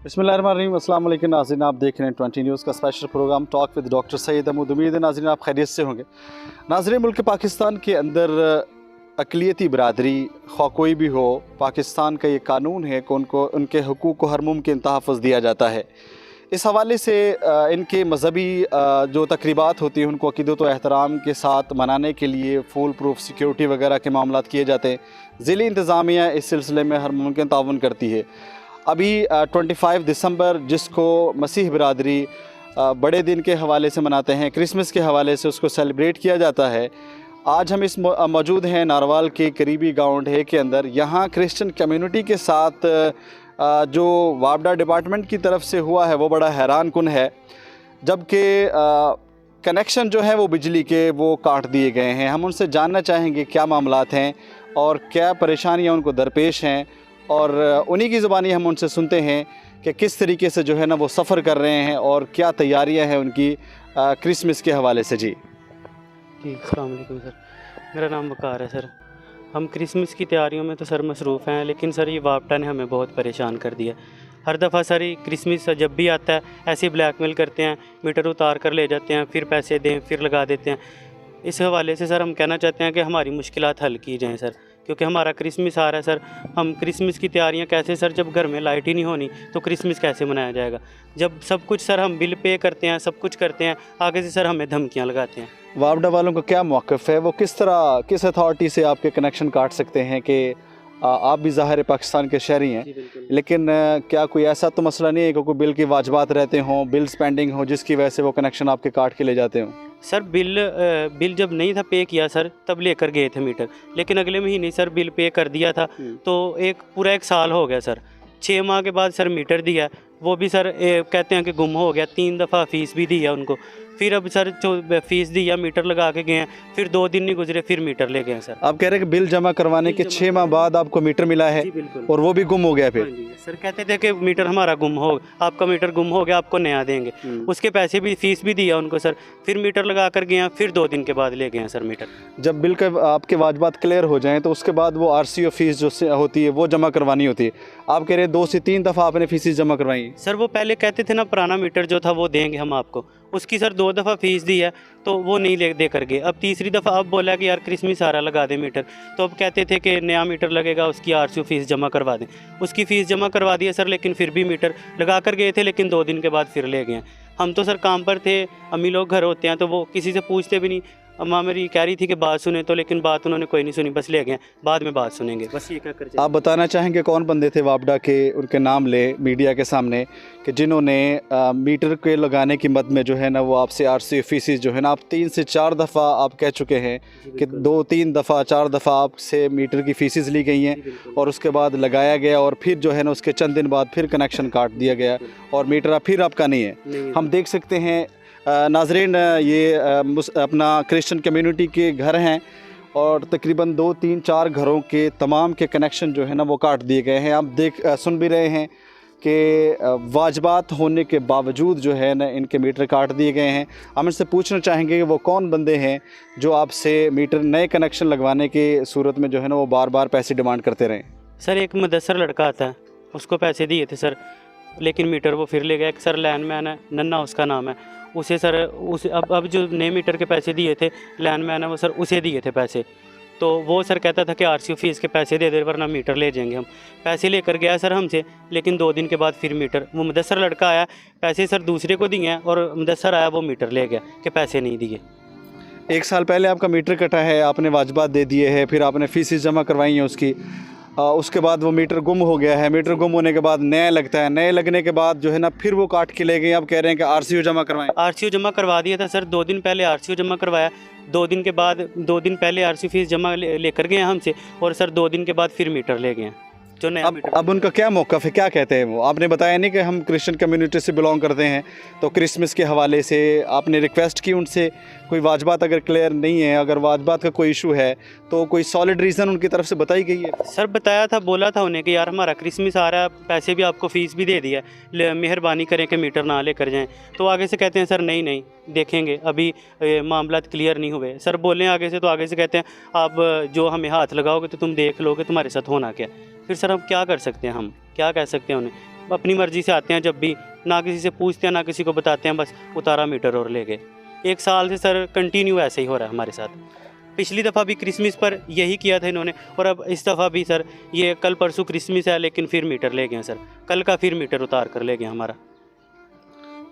बिस्मिल्लाहिर्रहमानिर्रहीम। अस्सलाम वालेकुम नाज़रीन, आप देख रहे हैं 20 न्यूज़ का special programme talk with doctor Syed Ahmed. उम्मीद है नाज़रीन आप खैरियत से होंगे। नाज़रीन, मुल्क पाकिस्तान के अंदर अक़लियती बरादरी ख़्वा कोई भी हो, पाकिस्तान का ये कानून है कि उनको उनके हुकूक़ को हर मुमकिन तहफ़्फ़ुज़ दिया जाता है। इस हवाले से इनके मज़हबी जो तक़रीबात होती हैं उनको अक़ीदत व एहतराम के साथ मनाने के लिए फुल प्रूफ सिक्योरिटी वगैरह के मामलात किए जाते हैं। ज़िली इंतज़ामिया इस सिलसिले में हर मुमकिन ताउन करती है। अभी 25 दिसंबर जिसको मसीह बिरादरी बड़े दिन के हवाले से मनाते हैं, क्रिसमस के हवाले से उसको सेलिब्रेट किया जाता है। आज हम इस मौजूद हैं नारवाल के करीबी गाँव ढे के अंदर। यहाँ क्रिश्चियन कम्युनिटी के साथ जो वापडा डिपार्टमेंट की तरफ से हुआ है वो बड़ा हैरान कुन है, जबकि कनेक्शन जो है वो बिजली के वो काट दिए गए हैं। हम उनसे जानना चाहेंगे क्या मामलात हैं और क्या परेशानियाँ उनको दरपेश हैं, और उन्हीं की ज़ुबानी हम उनसे सुनते हैं कि किस तरीके से जो है ना वो सफ़र कर रहे हैं और क्या तैयारियां हैं उनकी क्रिसमस के हवाले से। जी अस्सलाम वालेकुम सर, मेरा नाम वकार है सर। हम क्रिसमस की तैयारियों में तो सर मसरूफ़ हैं, लेकिन सर ये वापटा ने हमें बहुत परेशान कर दिया। हर दफ़ा सर ये क्रिसमस जब भी आता है ऐसे ब्लैकमेल करते हैं, मीटर उतार कर ले जाते हैं, फिर पैसे दें फिर लगा देते हैं। इस हवाले से सर हम कहना चाहते हैं कि हमारी मुश्किलात हल की जाएँ सर, क्योंकि हमारा क्रिसमस आ रहा है सर। हम क्रिसमस की तैयारियां कैसे सर, जब घर में लाइट ही नहीं होनी तो क्रिसमस कैसे मनाया जाएगा? जब सब कुछ सर हम बिल पे करते हैं, सब कुछ करते हैं, आगे से सर हमें धमकियां लगाते हैं। वापडा वालों का क्या मौक़िफ़ है? वो किस तरह किस अथॉरिटी से आपके कनेक्शन काट सकते हैं कि आप भी ज़ाहिर पाकिस्तान के शहरी हैं, लेकिन क्या कोई ऐसा तो मसला नहीं है कि कोई बिल की वाजबात रहते हों, बिल्स पेंडिंग हो जिसकी वजह से वो कनेक्शन आपके काट के ले जाते हों? सर बिल जब नहीं था पे किया सर तब लेकर गए थे मीटर, लेकिन अगले महीने सर बिल पे कर दिया था। तो पूरा एक साल हो गया सर। 6 माह के बाद सर मीटर दिया, वो भी सर कहते हैं कि गुम हो गया। 3 दफ़ा फ़ीस भी दिया उनको, फिर अब सर जो फ़ीस दिया मीटर लगा के गए हैं, फिर 2 दिन नहीं गुजरे फिर मीटर ले गए सर। आप कह रहे हैं कि बिल जमा करवाने के 6 माह बाद आपको मीटर मिला है और वो भी गुम हो गया? फिर सर कहते थे कि मीटर हमारा गुम हो, आपका मीटर गुम हो गया, आपको नया देंगे। उसके पैसे भी फ़ीस भी दिया उनको सर, फिर मीटर लगा कर गए हैं, फिर 2 दिन के बाद ले गए हैं सर मीटर। जब बिल का आपके वाजबात क्लियर हो जाएं तो उसके बाद वो RCO फ़ीस जो होती है वो जमा करवानी होती है। आप कह रहे हैं 2 से 3 दफ़ा आपने फ़ीस जमा करवाई? सर वो पहले कहते थे ना पुराना मीटर जो था वो देंगे हम आपको, उसकी सर 2 दफ़ा फ़ीस दी है तो वो नहीं दे कर गए। अब तीसरी दफ़ा अब बोला कि यार क्रिसमस आ रहा लगा दे मीटर, तो अब कहते थे कि नया मीटर लगेगा उसकी RCO फ़ीस जमा करवा दें। उसकी फ़ीस जमा करवा दी है सर, लेकिन फिर भी मीटर लगा कर गए थे, लेकिन 2 दिन के बाद फिर ले गए। हम तो सर काम पर थे, अम्मी लोग घर होते हैं तो वो किसी से पूछते भी नहीं। अम्मा मेरी कह रही थी कि बात सुने, तो लेकिन बात उन्होंने कोई नहीं सुनी, बस ले गए, बाद में बात सुनेंगे, बस ये क्या कर। आप बताना चाहेंगे कौन बंदे थे वापडा के, उनके नाम ले मीडिया के सामने, कि जिन्होंने मीटर के लगाने की मद में जो है ना वो आपसे RCO फ़ीस जो है ना, आप 3 से 4 दफ़ा आप कह चुके हैं कि 2-3 दफ़ा 4 दफ़ा आपसे मीटर की फ़ीस ली गई हैं और उसके बाद लगाया गया और फिर जो है ना उसके चंद दिन बाद फिर कनेक्शन काट दिया गया और मीटर फिर आपका नहीं है। हम देख सकते हैं नाज़रीन, ये अपना क्रिश्चियन कम्युनिटी के घर हैं और तकरीबन 2, 3, 4 घरों के तमाम के कनेक्शन जो है ना वो काट दिए गए हैं। आप सुन भी रहे हैं कि वाजबात होने के बावजूद जो है ना इनके मीटर काट दिए गए हैं। हम इनसे पूछना चाहेंगे कि वो कौन बंदे हैं जो आपसे मीटर नए कनेक्शन लगवाने की सूरत में जो है ना वो बार बार पैसे डिमांड करते रहे। सर एक मुदस्सर लड़का आता है, उसको पैसे दिए थे सर, लेकिन मीटर वो फिर ले गया। एक सर लैंडमैन है, नन्ना उसका नाम है, उसे सर उसे अब जो नए मीटर के पैसे दिए थे लैंडमैन है वो सर उसे दिए थे पैसे, तो वो सर कहता था कि RCO फ़ीस के पैसे दे दे वरना मीटर ले जाएंगे। हम पैसे लेकर गया सर हमसे, लेकिन 2 दिन के बाद फिर मीटर, वो मुदस्सर लड़का आया, पैसे सर दूसरे को दिए हैं और मुदस्सर आया वो मीटर ले गया कि पैसे नहीं दिए। 1 साल पहले आपका मीटर कटा है, आपने वाजबात दे दिए है, फिर आपने फ़ीस जमा करवाई है उसकी, उसके बाद वो मीटर गुम हो गया है। मीटर गुम होने के बाद नया लगता है, नए लगने के बाद जो है ना फिर वो काट के ले गए। आप कह रहे हैं कि RCO जमा करवाएं। RCO जमा करवा दिया था सर, 2 दिन पहले RCO जमा करवाया, 2 दिन के बाद 2 दिन पहले RCO फ़ीस जमा लेकर गए हमसे और सर 2 दिन के बाद फिर मीटर ले गए जो नया मीटर। अब उनका क्या मौक़िफ़ है, क्या कहते हैं वो? आपने बताया नहीं कि हम क्रिश्चियन कम्युनिटी से बिलोंग करते हैं, तो क्रिसमस के हवाले से आपने रिक्वेस्ट की उनसे, कोई वाजबात अगर क्लियर नहीं है, अगर वाजबात का कोई इशू है तो कोई सॉलिड रीज़न उनकी तरफ से बताई गई है? सर बताया था, बोला था उन्हें कि यार हमारा क्रिसमस आ रहा है, पैसे भी आपको फ़ीस भी दे दिया, मेहरबानी करें कि मीटर ना लेकर जाएं। तो आगे से कहते हैं सर नहीं नहीं देखेंगे, अभी मामला क्लियर नहीं हुए। सर बोलें आगे से तो आगे से कहते हैं आप जो हमें हाथ लगाओगे तो तुम देख लोगे तुम्हारे साथ होना क्या। फिर सर हम क्या कर सकते हैं, हम क्या कह सकते हैं उन्हें? अपनी मर्ज़ी से आते हैं, जब भी ना किसी से पूछते हैं ना किसी को बताते हैं, बस उतारा मीटर और ले गए। 1 साल से सर कंटिन्यू ऐसे ही हो रहा है हमारे साथ। पिछली दफ़ा भी क्रिसमस पर यही किया था इन्होंने, और अब इस दफ़ा भी सर ये कल परसों क्रिसमस है लेकिन फिर मीटर ले गए सर, कल का फिर मीटर उतार कर ले गए हमारा।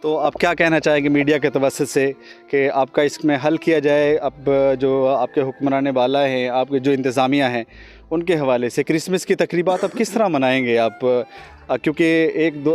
तो आप क्या कहना चाहेंगे मीडिया के तवज्जुह से कि आपका इसमें हल किया जाए? अब जो आपके हुक्मरान बाला हैं, आपके जो इंतज़ामिया हैं, उनके हवाले से क्रिसमस की तकरीबात अब किस तरह मनाएंगे आप? क्योंकि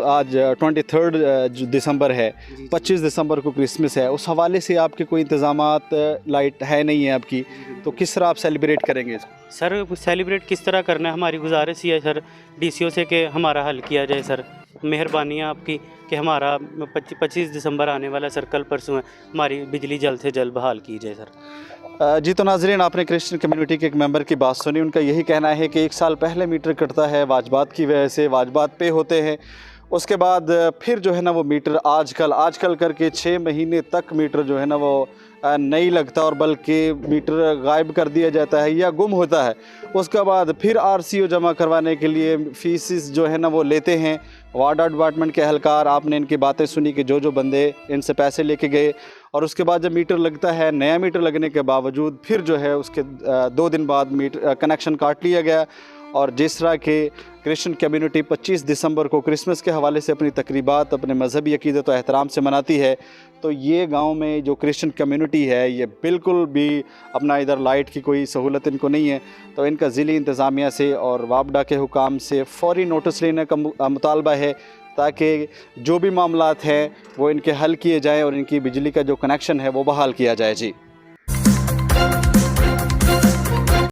आज 23 दिसंबर है, 25 दिसंबर को क्रिसमस है, उस हवाले से आपके कोई इंतज़ामात, लाइट है नहीं है आपकी, तो किस तरह आप सेलिब्रेट करेंगे इसको? सर सेलिब्रेट किस तरह करना है, हमारी गुजारिश ही है सर डीसीओ से कि हमारा हल किया जाए सर। मेहरबानी है आपकी कि हमारा 25 दिसंबर आने वाला सर, कल परसों है, हमारी बिजली जल्द से जल्द बहाल की जाए सर। जी, तो नाज़रीन, आपने क्रिश्चियन कम्युनिटी के एक मेंबर की बात सुनी। उनका यही कहना है कि 1 साल पहले मीटर कटता है, वाजबात की वजह से वाजबात पे होते हैं, उसके बाद फिर जो है ना वो मीटर आजकल करके 6 महीने तक मीटर जो है ना वो नहीं लगता, और बल्कि मीटर गायब कर दिया जाता है या गुम होता है। उसके बाद फिर आरसीओ जमा करवाने के लिए फीसिस जो है ना वो लेते हैं वाटर डिपार्टमेंट के एहलकार। आपने इनकी बातें सुनी कि जो बंदे इनसे पैसे लेके गए, और उसके बाद जब मीटर लगता है, नया मीटर लगने के बावजूद फिर जो है उसके 2 दिन बाद मीटर कनेक्शन काट लिया गया। और जिस तरह के क्रिश्चियन कम्युनिटी 25 दिसंबर को क्रिसमस के हवाले से अपनी तकरीबात अपने मजहबी अकीदत और एहतराम से मनाती है, तो ये गांव में जो क्रिश्चियन कम्युनिटी है ये बिल्कुल भी अपना इधर लाइट की कोई सहूलत इनको नहीं है। तो इनका ज़िली इंतज़ामिया से और वापडा के हुकाम से फ़ौरी नोटिस लेने का मुतालबा है, ताकि जो भी मामलात हैं वो इनके हल किए जाएँ और इनकी बिजली का जो कनेक्शन है वो बहाल किया जाए। जी।